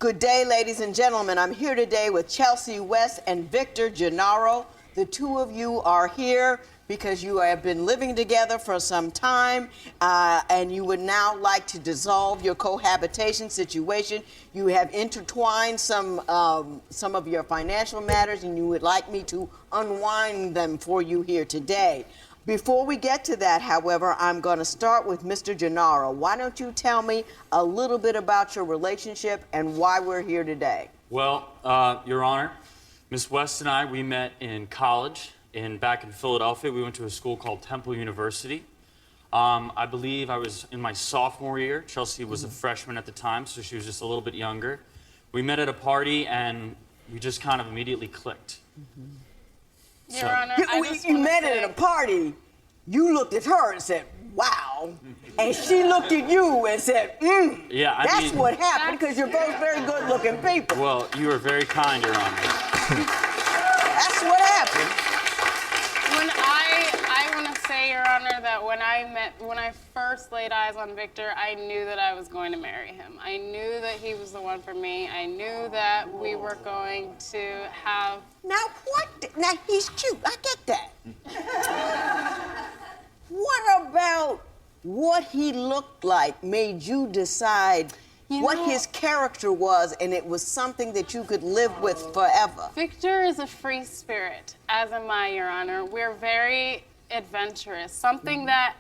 Good day, ladies and gentlemen. I'm here today with Chelsea West and Victor Gennaro. The two of you are here because you have been living together for some time and you would now like to dissolve your cohabitation situation. You have intertwined some of your financial matters and you would like me to unwind them for you here today. Before we get to that, however, I'm going to start with Mr. Gennaro. Why don't you tell me a little bit about your relationship and why we're here today? Well, Your Honor, Miss West and I, we met in college back in Philadelphia. We went to a school called Temple University. I believe I was in my sophomore year. Chelsea was a freshman at the time, so she was just a little bit younger. We met at a party, and we just kind of immediately clicked. Your Honor, you met at a party. You looked at her and said, wow. And she looked at you and said, Yeah, that's what happened because you're both very good-looking people. Well, you are very kind, Your Honor. That's what happened. I want to say, Your Honor, that when I first laid eyes on Victor, I knew that I was going to marry him. I knew that he was the one for me. I knew that we were going to have... Now, Now, he's cute. I get that. What about what he looked like made you decide what his character was and it was something that you could live with forever? Victor is a free spirit, as am I, Your Honor. We're very adventurous. Something that,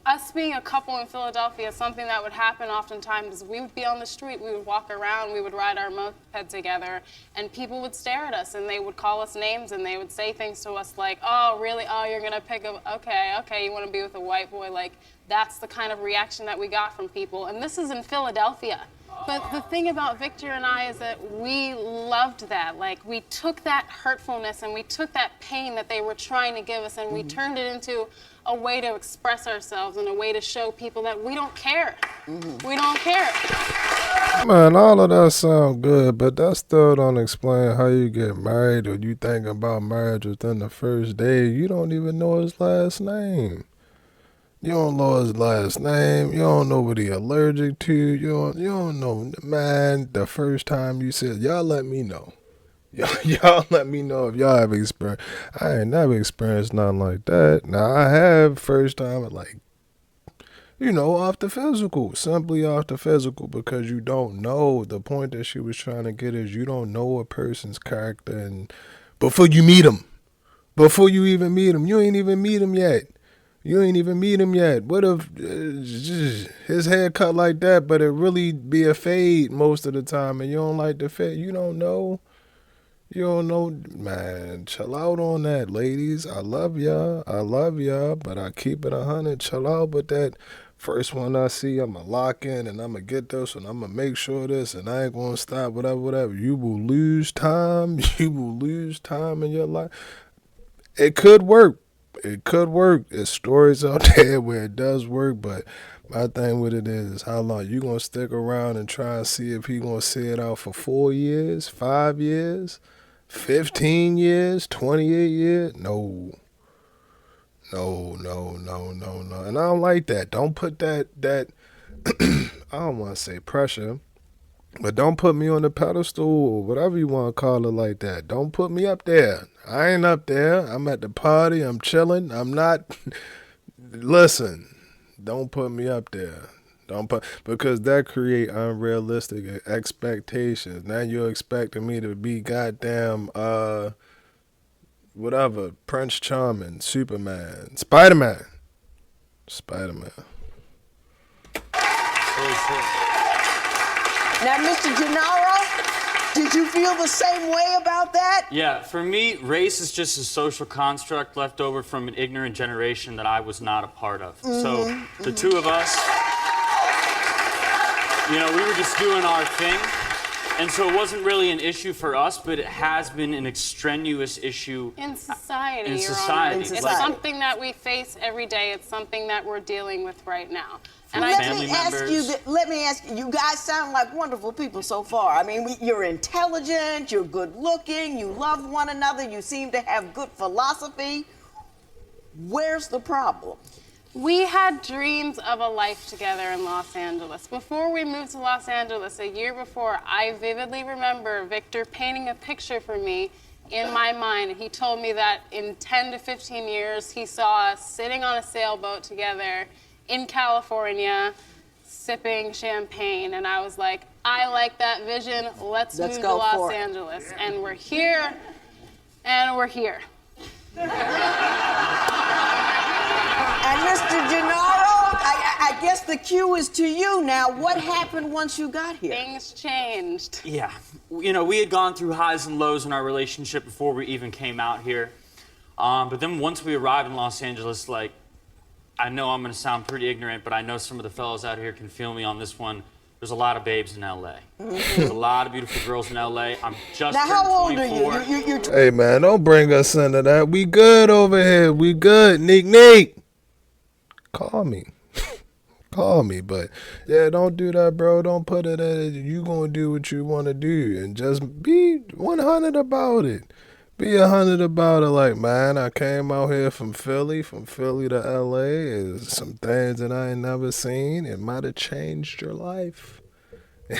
us being a couple in Philadelphia, something that would happen oftentimes is we would be on the street, we would walk around, we would ride our moped together, and people would stare at us and they would call us names and they would say things to us like, oh, really? Oh, you're gonna pick a, okay, you wanna be with a white boy? Like, that's the kind of reaction that we got from people. And this is in Philadelphia. But the thing about Victor and I is that we loved that. Like, we took that hurtfulness and we took that pain that they were trying to give us and we turned it into a way to express ourselves and a way to show people that we don't care. We don't care. Man, all of that sound good, but that still don't explain how you get married or you think about marriage within the first day. You don't even know his last name. You don't know his last name. You don't know what he allergic to. You don't know. Man, the first time you said, y'all let me know. Y'all let me know if y'all have experienced. I ain't never experienced nothing like that. Now, I have first time, like, off the physical. Simply off the physical because you don't know. The point that she was trying to get is you don't know a person's character and before you meet him. Before you even meet him. You ain't even meet him yet. What if his hair cut like that, but it really be a fade most of the time and you don't like the fade? You don't know. Man, chill out on that, ladies. I love y'all, but I keep it 100. Chill out, but that first one I see, I'ma lock in and I'ma get this and I'ma make sure this and I ain't gonna stop, whatever. You will lose time. You will lose time in your life. It could work. There's stories out there where it does work, but my thing with it is how long you gonna stick around and try and see if he gonna see it out for 4 years, 5 years, 15 years, 28 years? No. And I don't like that. Don't put that I don't want to say pressure, but don't put me on the pedestal or whatever you want to call it like that. Don't put me up there. I ain't up there. I'm at the party. I'm chilling. I'm not. Listen, don't put me up there. Because that create unrealistic expectations. Now you're expecting me to be goddamn, whatever, Prince Charming, Superman, Spider-Man. Now, Mr. Gennaro, did you feel the same way about that? Yeah, for me, race is just a social construct left over from an ignorant generation that I was not a part of. So the two of us, we were just doing our thing. And so it wasn't really an issue for us, but it has been an extraneous issue in society. Your Honor. It's something that we face every day. It's something that we're dealing with right now. And let me ask you, you guys sound like wonderful people so far. I mean, you're intelligent, you're good looking, you love one another, you seem to have good philosophy. Where's the problem? We had dreams of a life together in Los Angeles. Before we moved to Los Angeles, a year before, I vividly remember Victor painting a picture for me in my mind. He told me that in 10 to 15 years, he saw us sitting on a sailboat together in California, sipping champagne. And I was like, I like that vision. Let's move to go for Los it. Angeles. And we're here, and we're here. And Mr. Gennaro, I guess the cue is to you now. What happened once you got here? Things changed. Yeah, you know, we had gone through highs and lows in our relationship before we even came out here. But then once we arrived in Los Angeles, like, I know I'm gonna sound pretty ignorant, but I know some of the fellas out here can feel me on this one. There's a lot of babes in LA. There's a lot of beautiful girls in LA. I'm just Now, how old are 24. you? You're Hey man, don't bring us into that. We good over here. We good. Neek. Call me. Call me. But yeah, don't do that, bro. Don't put it in. You gonna do what you wanna do. And just be 100 about it. Be 100 about it. Like, man, I came out here from Philly to LA. Is some things that I ain't never seen. It might have changed your life.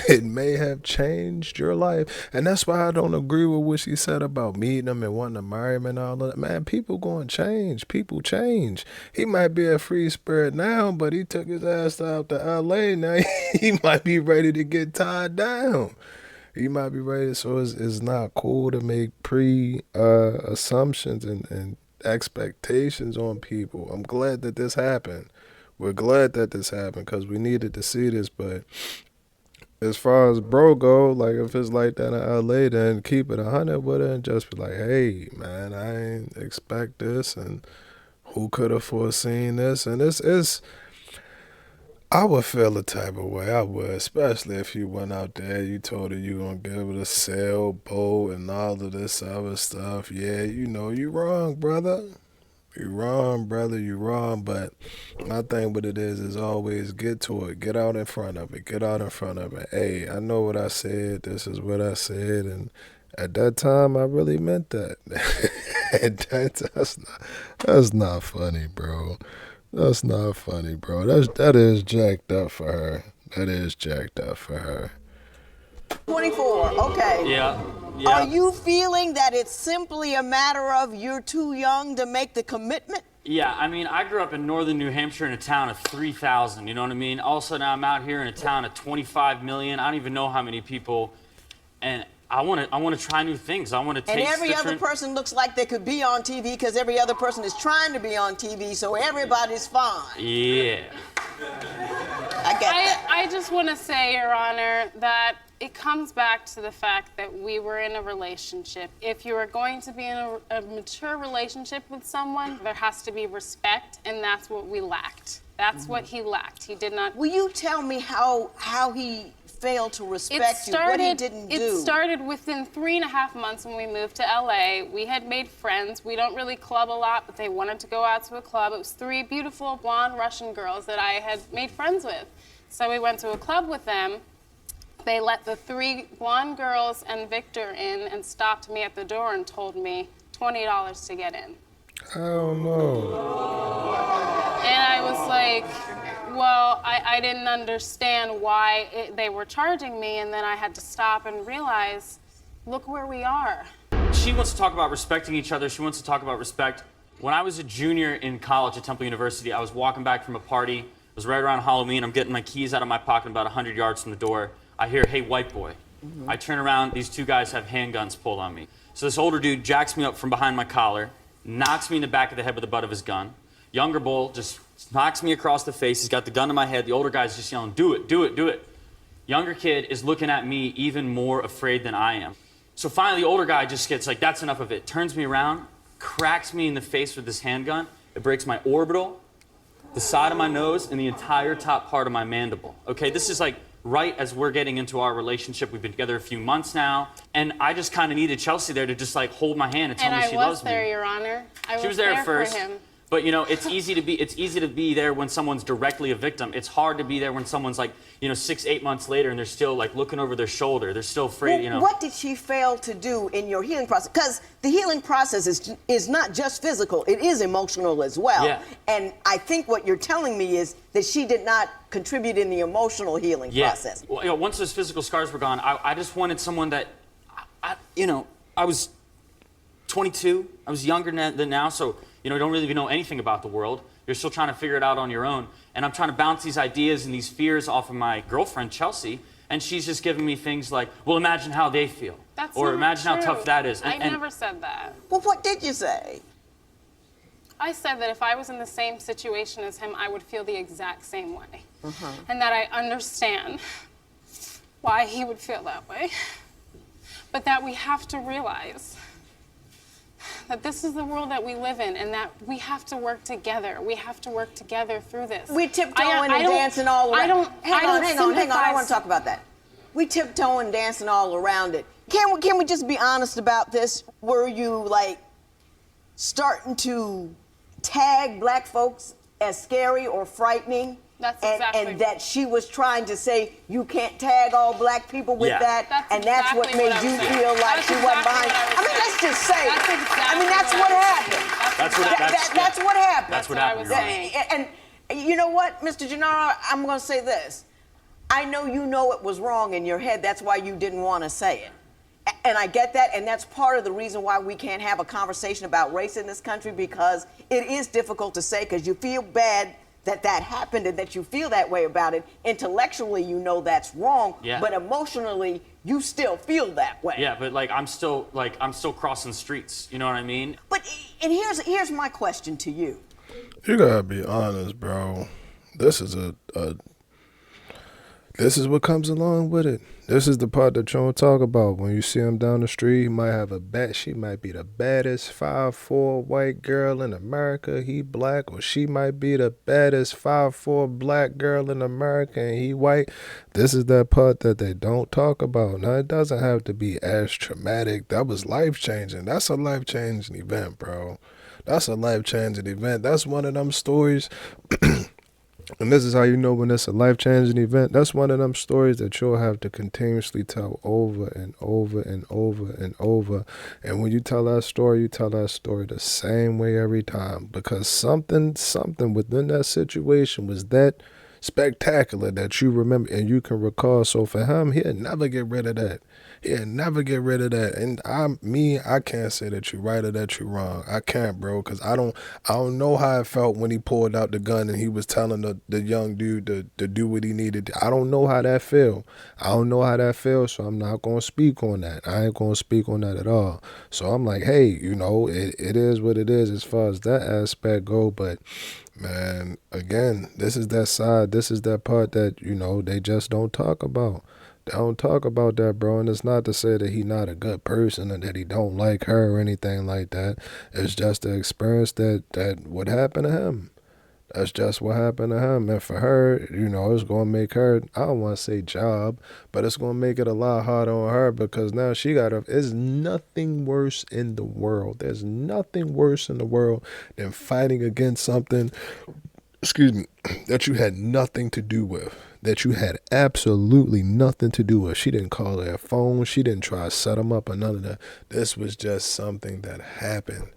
It may have changed your life. And that's why I don't agree with what she said about meeting him and wanting to marry him and all that. Man, people going to change. People change. He might be a free spirit now, but he took his ass out to LA. Now he might be ready to get tied down. He might be ready. So it's not cool to make assumptions and expectations on people. I'm glad that this happened. We're glad that this happened because we needed to see this, but as far as bro go, like if it's like that in LA, then keep it 100 with it and just be like, hey, man, I ain't expect this, and who could have foreseen this? And it's I would feel the type of way. I would, especially if you went out there, you told her you gonna give it a sailboat and all of this other stuff. Yeah, you know, you wrong, brother. You wrong, brother. You wrong. But my thing with it is always get to it. Get out in front of it. Get out in front of it. Hey, I know what I said. This is what I said. And at that time, I really meant that. That's not funny, bro. That's not funny, bro. That is jacked up for her. That is jacked up for her. 24. Okay. Yeah. Are you feeling that it's simply a matter of you're too young to make the commitment? Yeah, I mean, I grew up in northern New Hampshire in a town of 3,000, you know what I mean? All of a sudden, I'm out here in a town of 25 million. I don't even know how many people, and I want to try new things. I want to taste And every other person looks like they could be on TV because every other person is trying to be on TV, so everybody's fine. Yeah. I get that. I just want to say, Your Honor, that it comes back to the fact that we were in a relationship. If you are going to be in a mature relationship with someone, there has to be respect, and that's what we lacked. That's what he lacked. He did not. Will you tell me how he failed to respect you, what he didn't do? It started within 3.5 months when we moved to LA. We had made friends. We don't really club a lot, but they wanted to go out to a club. It was 3 beautiful blonde Russian girls that I had made friends with. So we went to a club with them. They let the 3 blonde girls and Victor in and stopped me at the door and told me $20 to get in. I don't know. And I was like, well, I didn't understand why they were charging me, and then I had to stop and realize, look where we are. She wants to talk about respecting each other. She wants to talk about respect. When I was a junior in college at Temple University, I was walking back from a party. It was right around Halloween. I'm getting my keys out of my pocket about 100 yards from the door. I hear, hey, white boy. I turn around. These 2 guys have handguns pulled on me. So this older dude jacks me up from behind my collar, knocks me in the back of the head with the butt of his gun. Younger bull just knocks me across the face. He's got the gun to my head. The older guy's just yelling, do it, do it, do it. Younger kid is looking at me even more afraid than I am. So finally, the older guy just gets like, that's enough of it. Turns me around, cracks me in the face with this handgun. It breaks my orbital, the side of my nose, and the entire top part of my mandible. Okay, this is like right as we're getting into our relationship. We've been together a few months now, and I just kind of needed Chelsea there to just like hold my hand and tell me she loves me. And I was there, Your Honor. I She was there for first. him. But you know, it's easy to be there when someone's directly a victim. It's hard to be there when someone's like, you know, 6, 8 months later and they're still like looking over their shoulder. They're still afraid, Well, you know. what did she fail to do in your healing process? Because the healing process is not just physical, it is emotional as well. Yeah. And I think what you're telling me is that she did not contribute in the emotional healing process. Well, you know, once those physical scars were gone, I just wanted someone that, you know, I was 22. I was younger than now, so you know, don't really know anything about the world. You're still trying to figure it out on your own. And I'm trying to bounce these ideas and these fears off of my girlfriend, Chelsea, and she's just giving me things like, well, imagine how they feel. That's or not imagine how true. tough that is. I never said that. Well, what did you say? I said that if I was in the same situation as him, I would feel the exact same way. And that I understand why he would feel that way. But that we have to realize that this is the world that we live in and that we have to work together. We have to work together through this. We tiptoeing and dancing all around. Hang on. I want to talk about that. We tiptoeing and dancing all around it. Can we just be honest about this? Were you like starting to tag black folks as scary or frightening? That's exactly and that she was trying to say you can't tag all black people with that, That's that's what exactly made what I you was saying. feel like That's she wasn't exactly behind. what I was I mean, let's just say That's it. exactly I mean, that's what what I was happened. That's what That's what happened. That's what I happened. was Your Honor. saying. And you know what, Mr. Gennaro, I'm going to say this. I know you know it was wrong in your head. That's why you didn't want to say it. And I get that, and that's part of the reason why we can't have a conversation about race in this country, because it is difficult to say because you feel bad that happened and that you feel that way about it. Intellectually, you know that's wrong, but emotionally, you still feel that way. Yeah, but like I'm still crossing streets. You know what I mean? But and here's my question to you. You gotta be honest, bro. This is this is what comes along with it. This is the part that you don't talk about. When you see him down the street, he might have she might be the baddest 5'4" white girl in America. He black, or she might be the baddest 5'4" black girl in America and he white. This is that part that they don't talk about. Now, it doesn't have to be as traumatic. That was life-changing. That's a life-changing event, bro. That's a life-changing event. That's one of them stories. And this is how you know when it's a life-changing event. That's one of them stories that you'll have to continuously tell over and over and over and over. And when you tell that story, you tell that story the same way every time. Because something within that situation was that spectacular that you remember and you can recall. So for him, he'll never get rid of that. He'll never get rid of that. And I can't say that you're right or that you're wrong. I can't, bro, because I don't know how it felt when he pulled out the gun and he was telling the young dude to do what he needed to. I don't know how that felt. I don't know how that felt, so I'm not going to speak on that. I ain't going to speak on that at all. So I'm like, hey, you know, it is what it is as far as that aspect go, but man, again, this is that side, this is that part that, you know, they just don't talk about. They don't talk about that, bro. And it's not to say that he not a good person and that he don't like her or anything like that. It's just the experience that what happened to him. That's just what happened to him. And for her, you know, it's going to make her, I don't want to say job, but it's going to make it a lot harder on her because now she there's nothing worse in the world. There's nothing worse in the world than fighting against something, that you had nothing to do with. That you had absolutely nothing to do with. She didn't call their phone. She didn't try to set them up or none of that. This was just something that happened.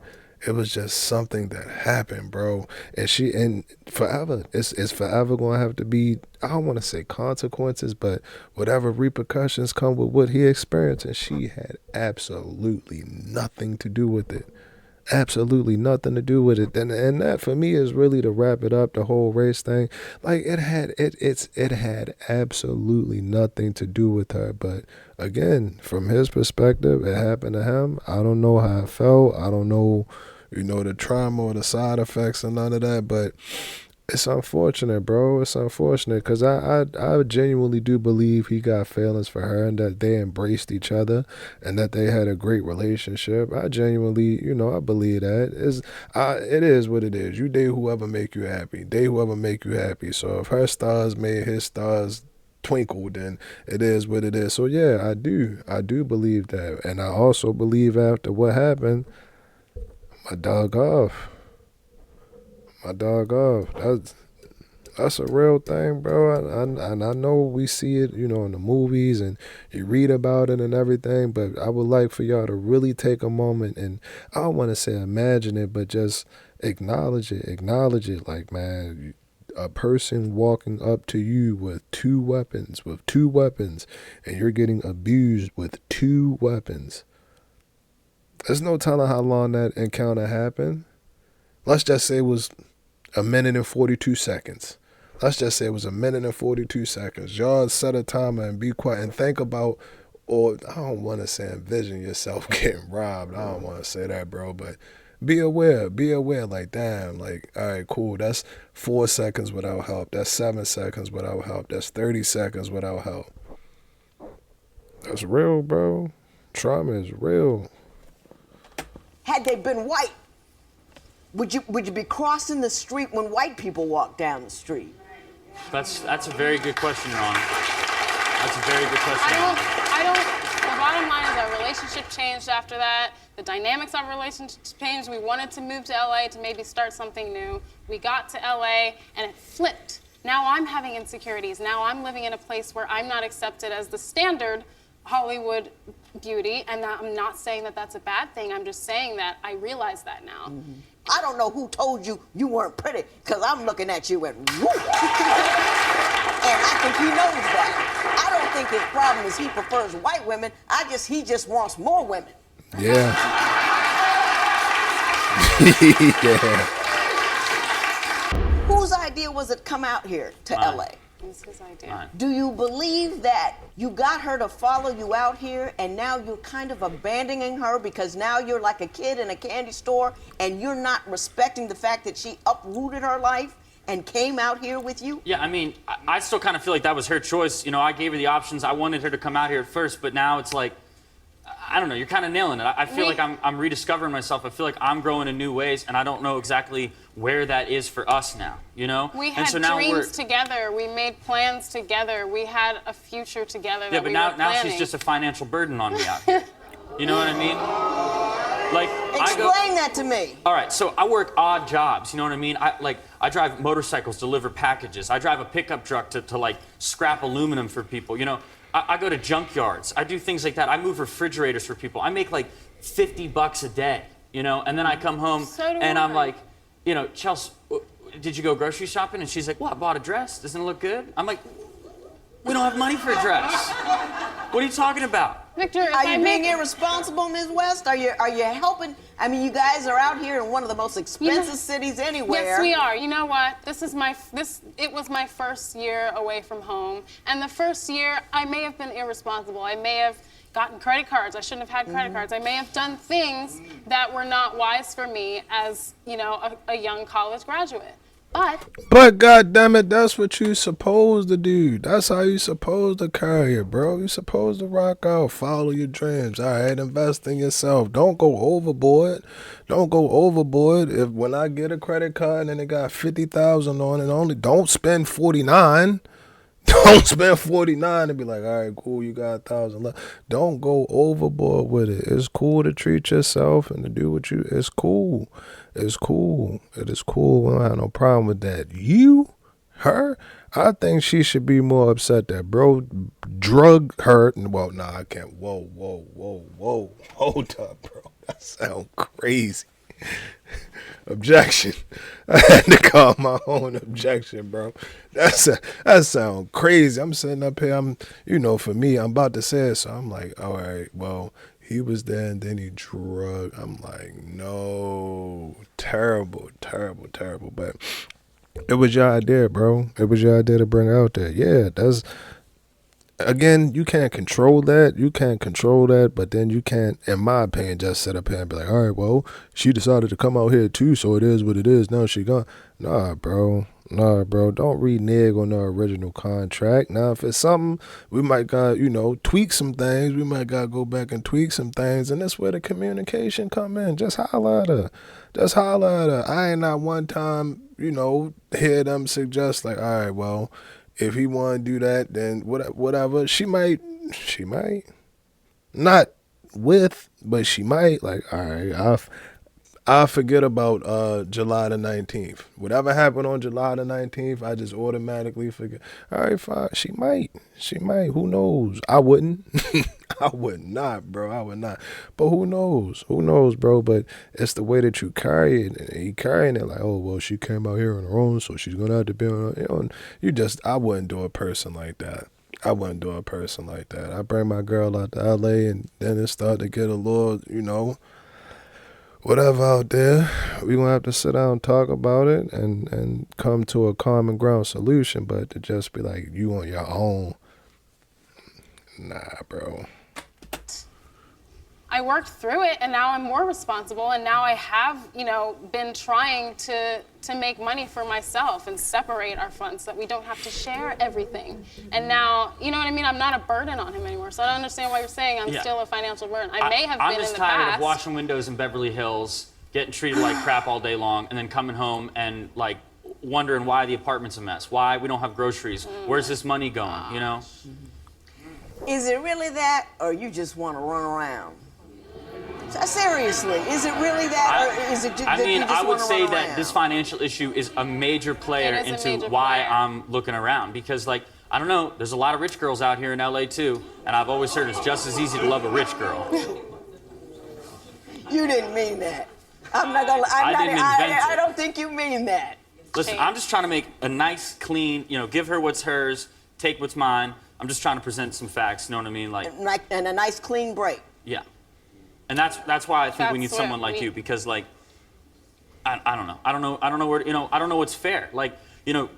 It was just something that happened, bro. And forever, it's forever going to have to be, I don't want to say consequences, but whatever repercussions come with what he experienced. And she had absolutely nothing to do with it. Absolutely nothing to do with it. And that for me is really to wrap it up, the whole race thing. Like it had absolutely nothing to do with her. But again, from his perspective, it happened to him. I don't know how it felt. I don't know, you know, the trauma or the side effects and none of that, but it's unfortunate, bro. It's unfortunate because I genuinely do believe he got feelings for her and that they embraced each other and that they had a great relationship. I genuinely, you know, I believe that. It is what it is. You date whoever make you happy. Date whoever make you happy. So if her stars made his stars twinkle, then it is what it is. So yeah, I do believe that. And I also believe after what happened, I dug off. My dog off. That's a real thing, bro. And I know we see it, you know, in the movies and you read about it and everything, but I would like for y'all to really take a moment and I don't want to say imagine it, but just acknowledge it. Acknowledge it like, man, a person walking up to you with two weapons, and you're getting abused with two weapons. There's no telling how long that encounter happened. Let's just say it was a minute and 42 seconds. Let's just say it was a minute and 42 seconds. Y'all set a timer and be quiet and think about, or I don't want to say envision yourself getting robbed. I don't want to say that, bro, but be aware. Like, damn, like, all right, cool. That's 4 seconds without help. That's 7 seconds without help. That's 30 seconds without help. That's real, bro. Trauma is real. Had they been white, would you be crossing the street when white people walk down the street? That's a very good question, Your Honor. That's a very good question. The bottom line is our relationship changed after that. The dynamics of our relationship changed. We wanted to move to LA to maybe start something new. We got to LA and it flipped. Now I'm having insecurities. Now I'm living in a place where I'm not accepted as the standard Hollywood beauty, and I'm not saying that that's a bad thing. I'm just saying that I realize that now. Mm-hmm. I don't know who told you you weren't pretty, because I'm looking at you and whoop. And I think he knows that. I don't think his problem is he prefers white women. He just wants more women. Yeah. Yeah. Whose idea was it to come out here to LA? It was his idea. Do you believe that you got her to follow you out here and now you're kind of abandoning her because now you're like a kid in a candy store and you're not respecting the fact that she uprooted her life and came out here with you? Yeah, I mean, I still kind of feel like that was her choice. You know, I gave her the options. I wanted her to come out here at first, but now it's like, I don't know, you're kind of nailing it. I feel like I'm rediscovering myself. I feel like I'm growing in new ways, and I don't know exactly where that is for us now, you know? We had dreams together. We made plans together. We had a future together that we were planning. Now she's just a financial burden on me out here. You know what I mean? Like, explain that to me. All right, so I work odd jobs, you know what I mean? I drive motorcycles, deliver packages. I drive a pickup truck to like scrap aluminum for people, you know? I go to junkyards. I do things like that. I move refrigerators for people. I make like $50 a day, you know? And then I come home and I'm like, you know, Chelsea, did you go grocery shopping? And she's like, well, I bought a dress. Doesn't it look good? I'm like, we don't have money for a dress. What are you talking about? Victor, are you being irresponsible, Ms. West? Are you helping? I mean, you guys are out here in one of the most expensive cities anywhere. Yes, we are. You know what? It was my first year away from home, and the first year I may have been irresponsible. I may have gotten credit cards. I shouldn't have had credit cards. I may have done things that were not wise for me as, you know, a young college graduate. But goddammit, that's what you supposed to do. That's how you supposed to carry it, bro. You supposed to rock out, follow your dreams. All right, invest in yourself. Don't go overboard. If when I get a credit card and it got 50,000 on it, don't spend 49. Don't spend 49 and be like, all right, cool, you got 1,000 left. Don't go overboard with it. It's cool to treat yourself and to do what it's cool. It's cool. It is cool. We don't have no problem with that. Her, I think she should be more upset that bro drug her. Well, nah, I can't. Whoa. Hold up, bro. That sound crazy. Objection. I had to call my own objection, bro. That sound crazy. I'm sitting up here. For me, I'm about to say it, so I'm like, all right, well, he was there and then he drug. I'm like, no, terrible. But it was your idea, bro. It was your idea to bring out there. Yeah, again, you can't control that. But then you can't, in my opinion, just sit up here and be like, all right, well, she decided to come out here too, so it is what it is. Now she gone. Nah, bro. Don't renege on the original contract. Now, if it's something, we might got, tweak some things. We might got to go back and tweak some things. And that's where the communication come in. Just holler at her. I ain't not one time, hear them suggest like, all right, well, if he want to do that, then whatever. She might. Not with, but she might. Like, all right, I forget about July the 19th. Whatever happened on July the 19th, I just automatically forget. All right, fine. She might. Who knows? I wouldn't. I would not, bro. I would not. But who knows? Who knows, bro? But it's the way that you carry it. And you carrying it like, oh, well, she came out here on her own, so she's going to have to be on her own. I wouldn't do a person like that. I wouldn't do a person like that. I bring my girl out to LA and then it start to get a little, whatever out there. We gonna have to sit down and talk about it and come to a common ground solution. But to just be like, you on your own, nah, bro. I worked through it, and now I'm more responsible, and now I have, been trying to make money for myself and separate our funds so that we don't have to share everything. And now, you know what I mean? I'm not a burden on him anymore. So I don't understand why you're saying I'm still a financial burden. I may have been in the past. I'm just tired of washing windows in Beverly Hills, getting treated like crap all day long, and then coming home and like wondering why the apartment's a mess, why we don't have groceries, where's this money going, Is it really that, or you just want to run around? Seriously, is it really that, or is it just that you just I would want to say run that around? this financial issue is a major player It is a into major why player. I'm looking around. Because, I don't know, there's a lot of rich girls out here in LA too, and I've always heard it's just as easy to love a rich girl. You didn't mean that. I'm not gonna. I didn't invent it. I don't think you mean that. Listen, I'm just trying to make a nice, clean, give her what's hers, take what's mine. I'm just trying to present some facts, you know what I mean? And a nice clean break. Yeah. And that's why I think we need That's someone what like we- you, because I don't know. I don't know where, I don't know what's fair.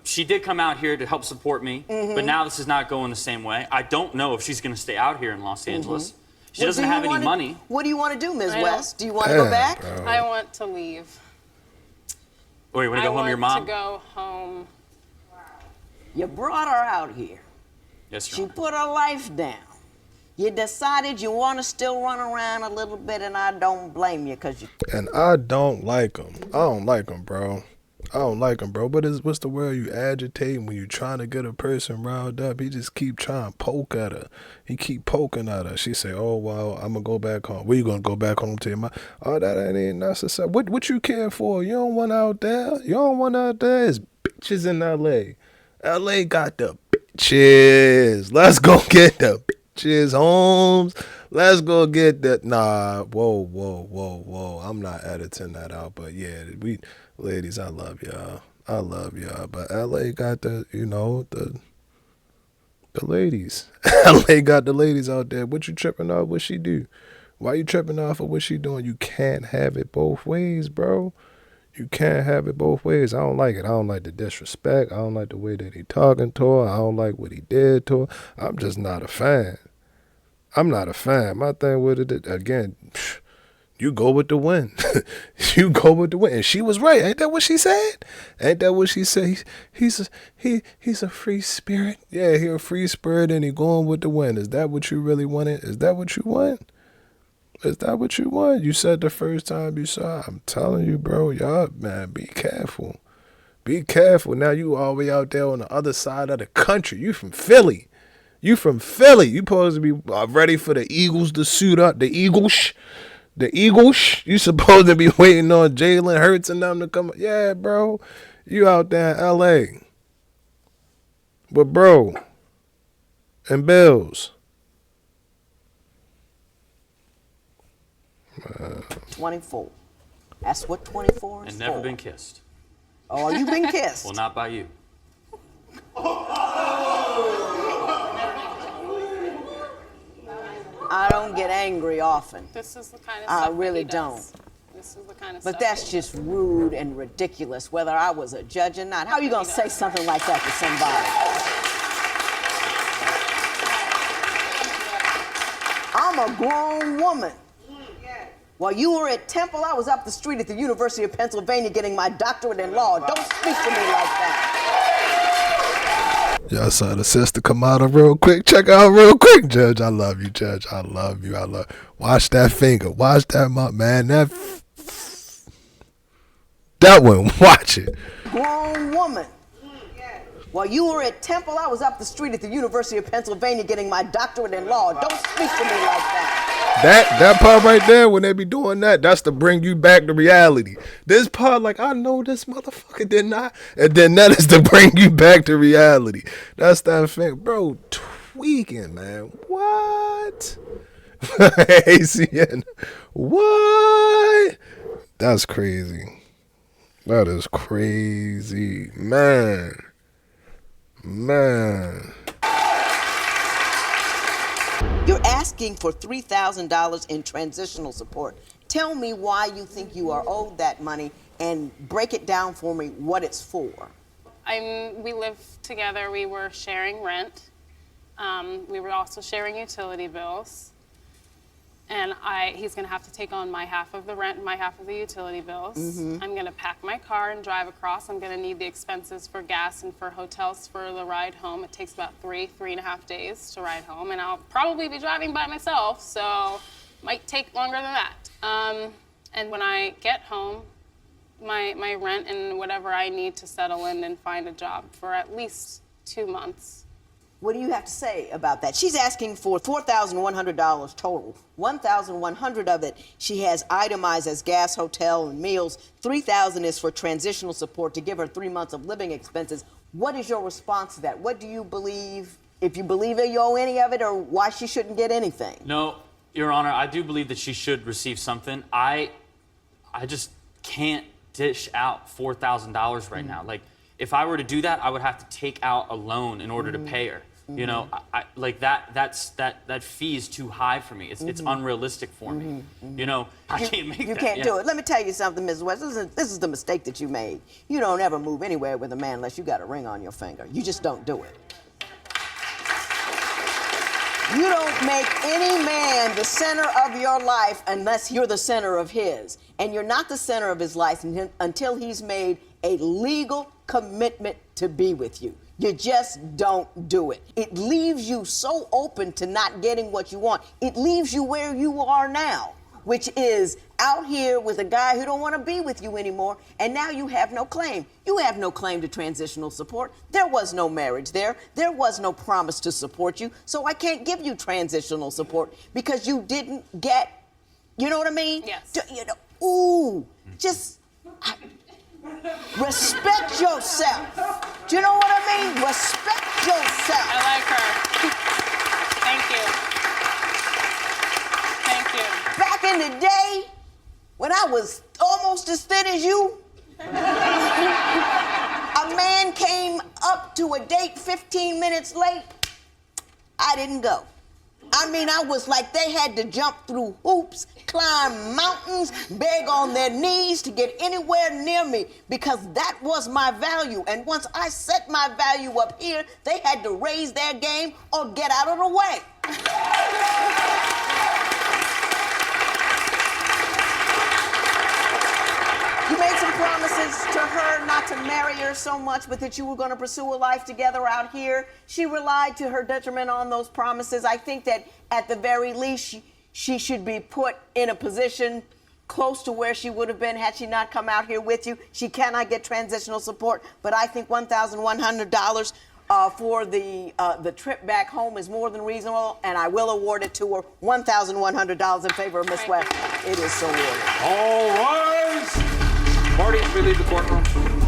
She did come out here to help support me, but now this is not going the same way. I don't know if she's going to stay out here in Los Angeles. She Well, doesn't do you have any wanna- money. What do you want to do, Ms. I don't- West? Do you want to go back? Bro. I want to leave. Or you want to go home to your I mom? want to go home. You brought her out here. Yes, She Your Honor. put her life down. You decided you want to still run around a little bit, and I don't blame you, because you. And I don't like him. I don't like him, bro. But what's the word? You agitating when you trying to get a person riled up. He just keep trying to poke at her. He keep poking at her. She say, oh, well, I'm going to go back home. Where you going to go back home to your mom? Oh, that ain't necessary. What you care for? You don't want out there. It's bitches in L.A. L.A. got the bitches. Let's go get the bitches, Holmes. Let's go get that. Nah, whoa. I'm not editing that out, but yeah, ladies, I love y'all. But LA got the ladies. LA got the ladies out there. What you tripping off? What she do? Why you tripping off of what she doing? You can't have it both ways, bro. You can't have it both ways. I don't like it. I don't like the disrespect. I don't like the way that he talking to her. I don't like what he did to her. I'm just not a fan. My thing with it, again, you go with the win. You go with the win. And she was right. Ain't that what she said? He's a free spirit. Yeah, he a free spirit and he going with the win. Is that what you really wanted? Is that what you want? You said the first time you saw her. I'm telling you, bro, y'all, man, be careful. Be careful. Now you all the way out there on the other side of the country. You from Philly. You supposed to be ready for the Eagles to suit up. The Eagles. You supposed to be waiting on Jalen Hurts and them to come. Yeah, bro. You out there in L.A. But, bro, and Bills. 24. That's what 24 is And never for. been kissed. Oh, you been kissed? Well, not by you. I don't get angry often. This is the kind of I stuff that really he does. don't. This is the kind of But stuff. that's just rude and ridiculous, whether I was a judge or not. How are you going to say something like that to somebody? I'm a grown woman. While you were at Temple, I was up the street at the University of Pennsylvania getting my doctorate in law. Don't speak to me like that. Y'all saw the sister come out of real quick. Check out real quick, Judge. I love you, Judge. I love you. Watch that finger. Watch that man. That one. Watch it. Grown woman. While you were at Temple, I was up the street at the University of Pennsylvania getting my doctorate in law. Don't speak to me like that. That part right there, when they be doing that, that's to bring you back to reality. This part, like, I know this motherfucker did not. And then that is to bring you back to reality. That's that thing. Bro, tweaking, man. What? ACN. What? That's crazy. That is crazy. Man. You're asking for $3,000 in transitional support. Tell me why you think you are owed that money and break it down for me what it's for. We live together. We were sharing rent. We were also sharing utility bills. And he's going to have to take on my half of the rent and my half of the utility bills. I'm going to pack my car and drive across. I'm going to need the expenses for gas and for hotels for the ride home. It takes about 3.5 days to ride home. And I'll probably be driving by myself, so might take longer than that. And when I get home, my rent and whatever I need to settle in and find a job for at least 2 months. What do you have to say about that? She's asking for $4,100 total. $1,100 of it she has itemized as gas, hotel, and meals. $3,000 is for transitional support to give her 3 months of living expenses. What is your response to that? What do you believe, if you believe you owe any of it, or why she shouldn't get anything? No, Your Honor, I do believe that she should receive something. I just can't dish out $4,000 right now. Like, if I were to do that, I would have to take out a loan in order to pay her. You know, like that fee is too high for me. It's unrealistic for me. You know, I can't make that. You can't do it. Let me tell you something, Ms. West. This is the mistake that you made. You don't ever move anywhere with a man unless you got a ring on your finger. You just don't do it. You don't make any man the center of your life unless you're the center of his. And you're not the center of his life until he's made a legal commitment to be with you. You just don't do it. It leaves you so open to not getting what you want. It leaves you where you are now, which is out here with a guy who don't want to be with you anymore, and now you have no claim. You have no claim to transitional support. There was no marriage there. There was no promise to support you, so I can't give you transitional support because you didn't get, you know what I mean? Yes. Respect yourself. Do you know what I mean? Respect yourself. I like her. Thank you. Thank you. Back in the day, when I was almost as thin as you, a man came up to a date 15 minutes late. I didn't go. I mean, I was like, they had to jump through hoops, climb mountains, beg on their knees to get anywhere near me because that was my value. And once I set my value up here, they had to raise their game or get out of the way. You made some promises to her not to marry her so much, but that you were going to pursue a life together out here. She relied to her detriment on those promises. I think that at the very least, she should be put in a position close to where she would have been had she not come out here with you. She cannot get transitional support, but I think $1,100 for the trip back home is more than reasonable, and I will award it to her. $1,100 in favor of Miss West. It is so worthy. All rise. Party, we leave the courtroom.